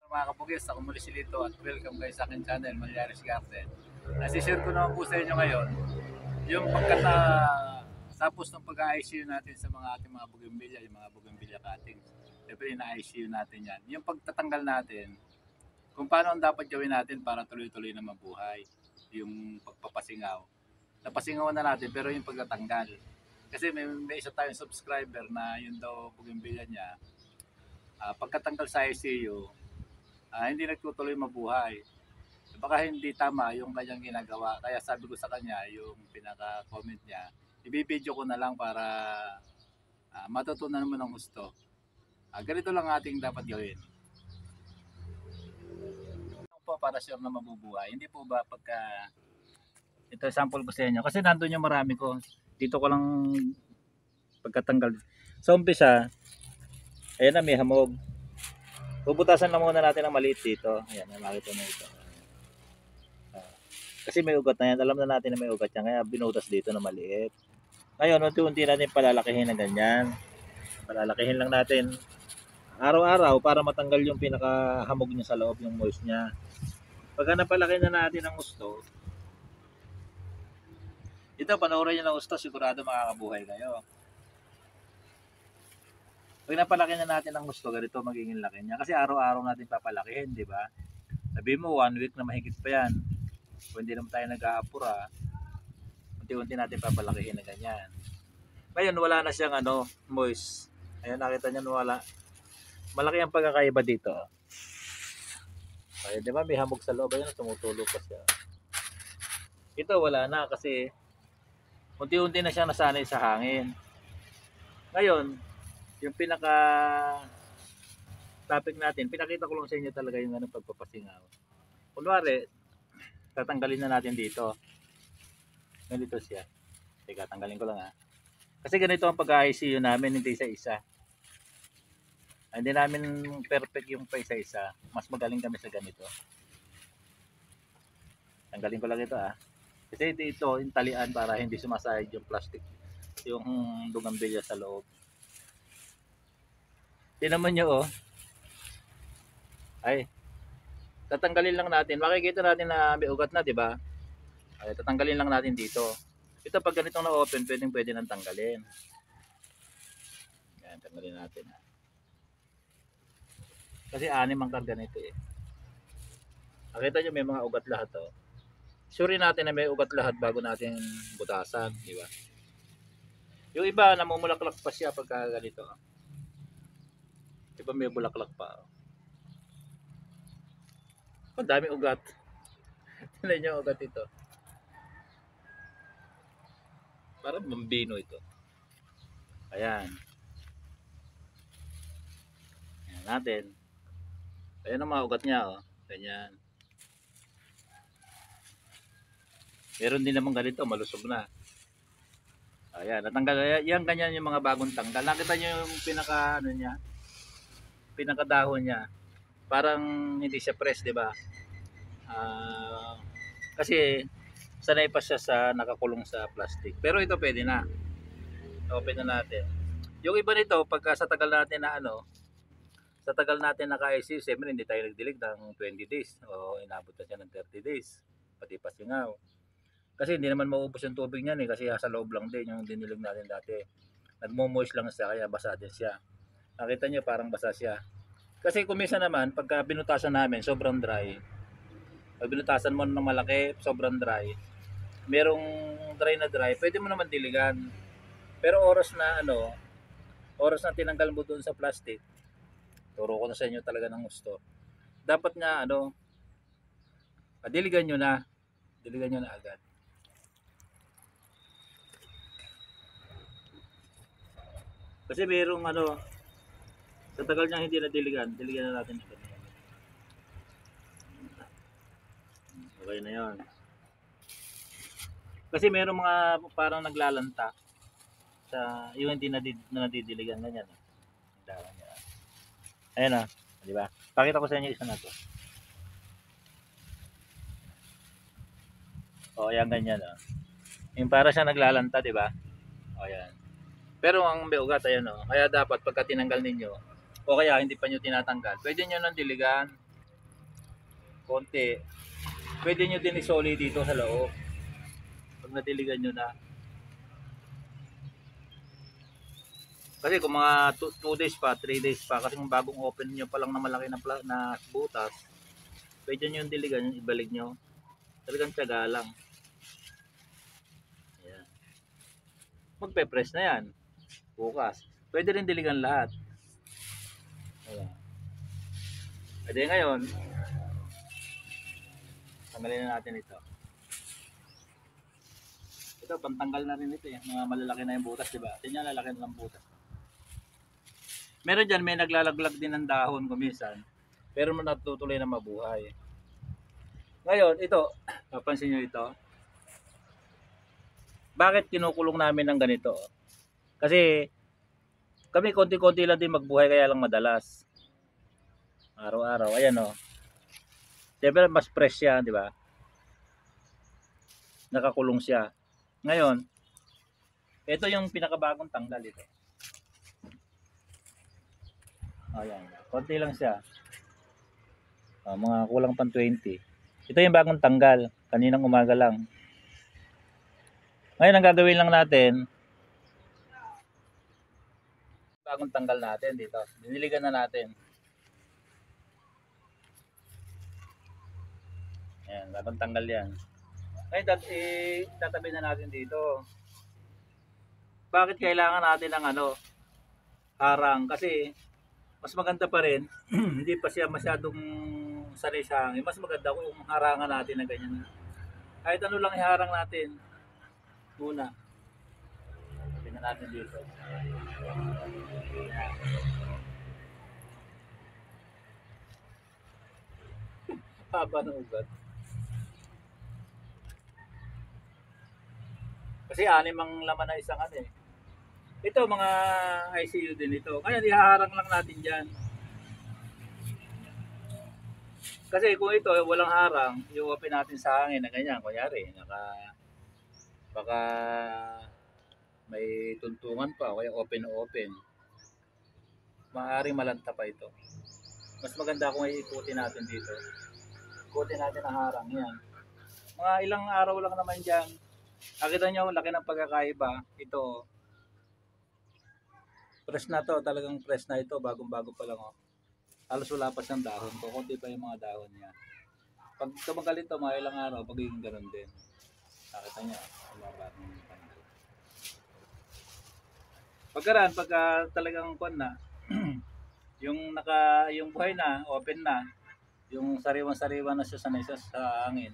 Mga kapugis, ako muli si Lito at welcome kayo sa akin channel, Malyares Garden. Nasishare ko naman po sa inyo ngayon yung tapos ng pag-ICU natin sa mga ating mga bougainvillea, yung mga bougainvillea cuttings. Siyempre na-ICU natin yan. Yung pagtatanggal natin, kung paano ang dapat gawin natin para tuloy-tuloy na mabuhay. Yung pagpapasingaw. Napasingaw na natin pero yung pagtatanggal. Kasi may isa tayong subscriber na yun daw bougainvillea niya. Pagkatanggal sa ICU, hindi nagtutuloy mabuhay. Baka hindi tama yung kanyang ginagawa. Kaya sabi ko sa kanya, yung pinaka-comment niya, ibibideo ko na lang para matutunan mo ng gusto. Ganito lang ating dapat gawin. Po para sure na mabubuhay. Hindi po ba pagka ito sample ko sa inyo kasi nandoon yung marami ko. Dito ko lang pagkatanggal. Sa umpisa, ayan na may hamog. Bubutasan lang muna natin ng maliit dito. Ayan, makita mo ito. Kasi may ugat na yan. Alam na natin na may ugat yan. Kaya binutas dito na maliit. Ngayon, unti-unti natin palalakihin na ganyan. Palalakihin lang natin araw-araw para matanggal yung pinakahamog niya sa loob, yung moist niya. Pagka napalaki na natin ang gusto, ito, panoorin nyo ng gusto, sigurado makakabuhay kayo. Pag napalaki na natin ang gusto, ganito magiging laki niya. Kasi araw-araw natin papalakihin, di ba? Sabi mo, 1 week na mahigit pa yan. Kung hindi naman tayo nag-aapura, unti-unti natin papalakihin na ganyan. Ngayon, wala na siyang moist. Ayun, nakita nyo, wala. Malaki ang pagkakaiba dito. Ayun, di ba? May hamog sa loob. Ayun, tumutulo pa siya. Ito, wala na kasi unti-unti na siya nasanay sa hangin. Ngayon, yung pinaka topic natin, pinakita ko lang sa inyo talaga yung pagpapasingaw. Kunwari, tatanggalin na natin dito. Ganito siya. Teka, tanggalin ko lang Kasi ganito ang pag-ICU namin, hindi isa-isa. Hindi namin perfect yung pa isa-isa. Mas magaling kami sa ganito. Tanggalin ko lang ito Kasi ito yung talian para hindi sumasayad yung plastic. Yung bougainvillea sa loob. Tinaman nyo Ay, tatanggalin lang natin. Makikita natin na may ugat na, di ba? Ay, tatanggalin lang natin dito. Ito pag ganitong na-open, pwede nang tanggalin. Yan, tanggalin natin. Kasi anim ang karga nito Nakita nyo may mga ugat lahat Sure natin na may ugat lahat bago natin butasan, di ba? Yung iba namumulaklak pa siya pagka ganito. Iba may bulaklak pa. Ang dami ugat. Tingnan nyo ugat ito. Parang bambino ito. Ayan. Ayan natin. Ayan ang mga ugat niya Ganyan. Meron din naman ganito, malusog na. Ayan, natanggal. Yan ganyan yung mga bagong tanggal. Nakita nyo yung niya? Pinakadahon niya. Parang hindi siya press, di ba? Kasi sanay pa siya sa nakakulong sa plastic. Pero ito pwede na. Open na natin. Yung iba nito, pagka sa tagal natin na sa tagal natin naka-ICU, siyempre hindi tayo nagdilig ng 20 days. O inabot na siya ng 30 days. Pati pasingaw. Kasi hindi naman maubos yung tubig niyan kasi sa loob lang din yung dinilig natin dati. Nagmo-moist lang siya kaya basa din siya. Nakita niyo parang basa siya. Kasi kumisa naman pagka binutasan namin sobrang dry. Pag binutasan mo ng malaki, sobrang dry. Merong dry na dry, pwede mo naman diligan. Pero oras na oras na tinanggal mo doon sa plastic. Turo ko na sa inyo talaga ng gusto. Dapat nga diligan niyo na. Diligan niyo na agad. Kasi merong sa tagal niya hindi na diligan na natin ito. Okay na yon. Kasi merong mga parang naglalanta sa yung hindi na nadidiligan ganyan. Ayan di ba? Pakita ko sa inyo isa na to. Ayan ganyan Yung para siya naglalanta, di ba? Ayan. Pero ang may ugat ayan Kaya dapat pagka tinanggal ninyo o kaya hindi pa nyo tinatanggal, pwede nyo nang diligan. konti, pwede nyo din isoli dito sa loob. Pag nadiligan nyo na. Kasi kung mga 2 days pa, 3 days pa, kasi kung bagong open nyo pa lang na malaki na butas, pwede nyo yung diligan, ibalik nyo. Talagang tiyaga lang. Ayan. Magpe-press na yan. Bukas. Pwede rin diligan lahat. Ayan. Pwede ngayon, tanggalin na natin ito. Ito, pantanggal na rin ito. Mga malalaki na yung butas, diba? Tingnan, lalaki na lang butas. Meron dyan, may naglalaglag din ng dahon kumisan. Pero natutuloy na mabuhay. Ngayon, ito, napansin nyo ito. Bakit kinukulong namin ng ganito? Kasi kami konti-konti lang din magbuhay kaya lang madalas. Araw-araw, ayan o. Siyempre mas fresh siya, di ba? Nakakulong siya. Ngayon, ito yung pinakabagong tanggal ito. Ayan, konti lang siya. Mga kulang pang 20. Ito yung bagong tanggal, kaninang umaga lang. Ngayon ang gagawin lang natin, bagong tanggal natin dito. Diniligan na natin. Ayan, bagong tanggal yan. Ngayon, tatabi na natin dito. Bakit kailangan natin ng harang? Kasi mas maganda pa rin, hindi pa siya masyadong sanay sa hangin. Mas maganda kung harangan natin na ganyan. Kahit ano lang iharang natin. Muna. Tingnan natin dito. Haba ng ugat. Kasi 6 ang laman na isang Ito mga ICU din ito. Kaya ihaharang lang natin dyan. Kasi kung ito walang harang, i-open natin sa hangin na ganyan. Kunyari, baka may tuntungan pa o kaya open na open. Maaaring malanta pa ito. Mas maganda kung ikutin natin dito. Ikutin natin ang harang yan. Mga ilang araw lang naman dyan. Nakita nyo, laki ng pagkakaiba. Ito, press na to, talagang press na ito, bagong-bago pa lang Halos wala pa siyang dahon, kukunti pa yung mga dahon niya. Pag tumagal ito, mga ilang araw, pagiging ganun din. Nakita niya, wala ng tanggal. Pagkaraan, pagka talagang na, yung buhay na, open na, yung sariwan-sariwan na siya sanay sa hangin.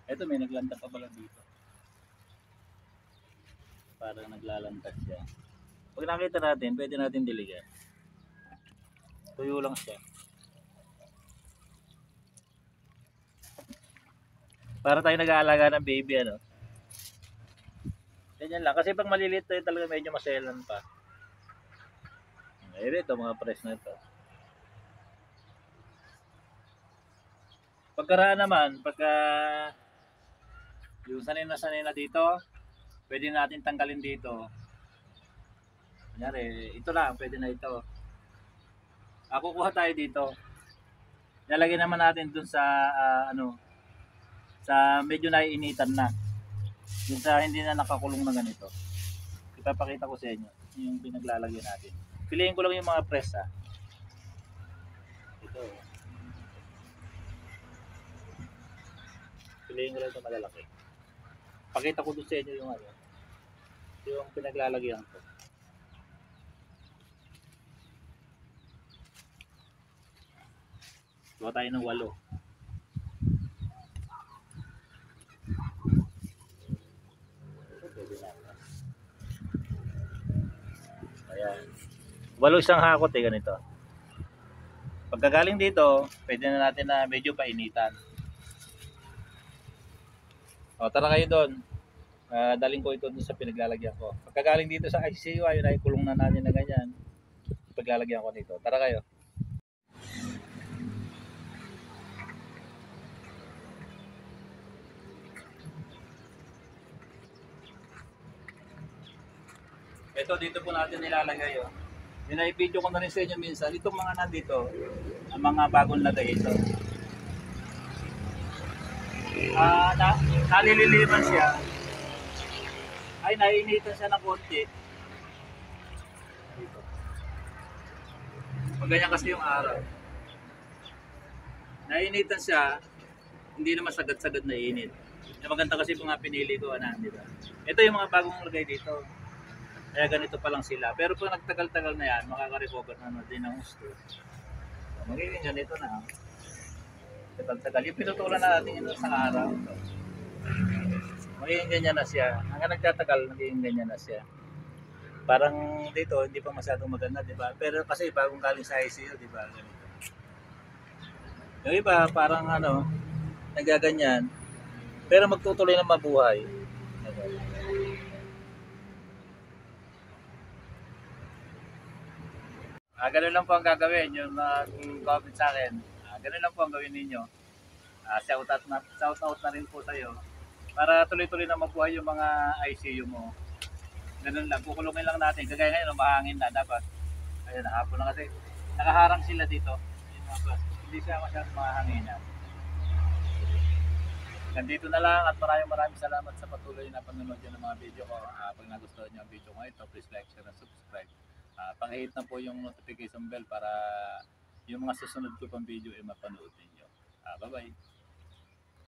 Ito may naglanta pa pala dito. Parang naglalantas siya. Pag nakita natin, pwede natin diligan. Tuyo lang siya. Para tayo nag-aalaga ng baby, Ganyan lang. Kasi pag maliliit tayo talaga medyo maselan pa. Ngayon ito, mga press na ito. Pagkaraan naman, pagka yung sanay na dito, pwede natin tanggalin dito. Kunyari, ito lang, pwede na ito. Kukuha tayo dito. Lalagyan naman natin dun sa sa medyo naiinitan na. Yung sa hindi na nakakulong na ganito. Ipapakita ko sa inyo yung pinaglalagyan natin. Piliin ko lang yung mga press Ito. Piliin ko lang ito malalaki. Pakita ko dun sa inyo yung yung pinaglalagyan ko. Gawa tayo ng 8. Ayan. 8 isang hakot ganito. Pagkagaling dito, pwede na natin na medyo painitan. Tara kayo doon. Daling ko ito dun sa pinaglalagyan ko. Pagkagaling dito sa ICU, ayun ay kulong na natin na ganyan. Paglalagyan ko dito. Tara kayo. Ito dito po natin nilalagay Yung video ko na rin sa inyo minsan, itong mga nandito, ang mga bagong lagay ito. nalililiman siya, ay naiinitan siya ng konti. Dito. Pag ganyan kasi yung araw. Nainitan siya, hindi naman sagad-sagad na init. Yung maganda kasi yung mga pinili ko, di ba? Ito yung mga bagong lagay dito. Kaya ganito pa lang sila. Pero pag nagtagal-tagal na yan, makaka-recover na din ang gusto. Magiging ganito na. Tagal-tagal. Yung pinutulan na natin yun sa araw. Magiging ganyan na siya. Hanggang nagtatagal, magiging ganyan na siya. Parang dito, hindi pa masyadong maganda, di ba? Pero kasi bagong galing sa ICU, di ba? Ganito. Yung iba, parang nagaganyan. Pero magtutuloy ng mabuhay. Ganun lang po ang gagawin. Yung comment sa akin, ganun lang po ang gawin ninyo. Shout out na rin po sa'yo. Para tuloy-tuloy na mabuhay yung mga ICU mo. Ganun lang, kukulungin lang natin. Kagaya ngayon, mahangin na dapat. Ayun, hapon na kasi. Nakaharang sila dito. Hindi siya masyadong mahanginan. Nandito na lang at maraming salamat sa patuloy na panonood ng mga video ko. Pag nagustuhan niyo ang video ko ito, please like, share, and subscribe. Pang-hit na po yung notification bell para yung mga susunod ko pang video ay mapanood ninyo. Bye-bye!